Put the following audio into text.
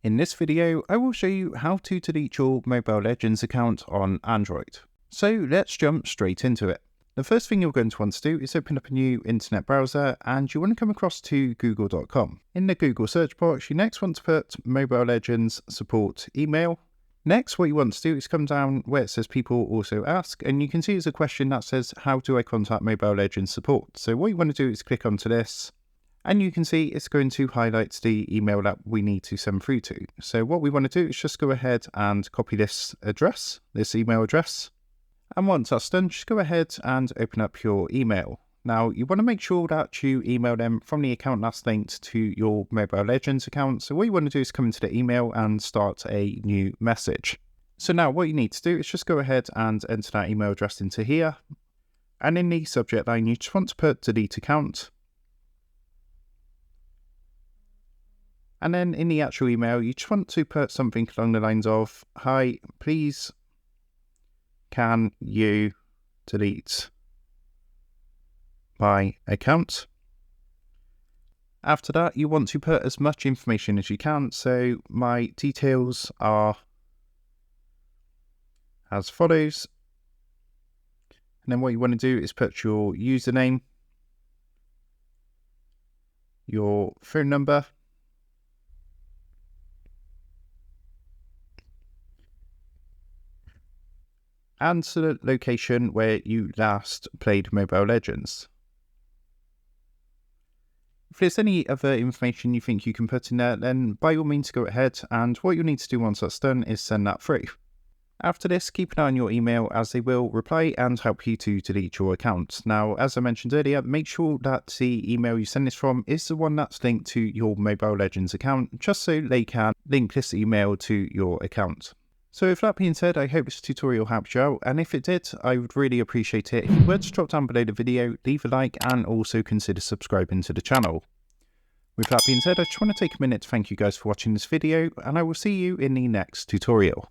In this video, I will show you how to delete your Mobile Legends account on Android. So let's jump straight into it. The first thing you're going to want to do is open up a new internet browser and you want to come across to google.com. In the Google search box, you next want to put Mobile Legends support email. Next, what you want to do is come down where it says people also ask, and you can see there's a question that says, how do I contact Mobile Legends support? So what you want to do is click onto this. And you can see it's going to highlight the email that we need to send through to. So what we want to do is just go ahead and copy this email address. And once that's done, just go ahead and open up your email. Now, you want to make sure that you email them from the account that's linked to your Mobile Legends account. So what you want to do is come into the email and start a new message. So now what you need to do is just go ahead and enter that email address into here. And in the subject line, you just want to put delete account. And then in the actual email, you just want to put something along the lines of, hi, please, can you delete my account? After that, you want to put as much information as you can. So my details are as follows. And then what you want to do is put your username, your phone number, and the location where you last played Mobile Legends. If there's any other information you think you can put in there, then by all means go ahead, and what you'll need to do once that's done is send that through. After this, keep an eye on your email as they will reply and help you to delete your account. Now, as I mentioned earlier, make sure that the email you send this from is the one that's linked to your Mobile Legends account, just so they can link this email to your account. So with that being said, I hope this tutorial helped you out, and if it did, I would really appreciate it if you were to drop down below the video, leave a like, and also consider subscribing to the channel. With that being said, I just want to take a minute to thank you guys for watching this video, and I will see you in the next tutorial.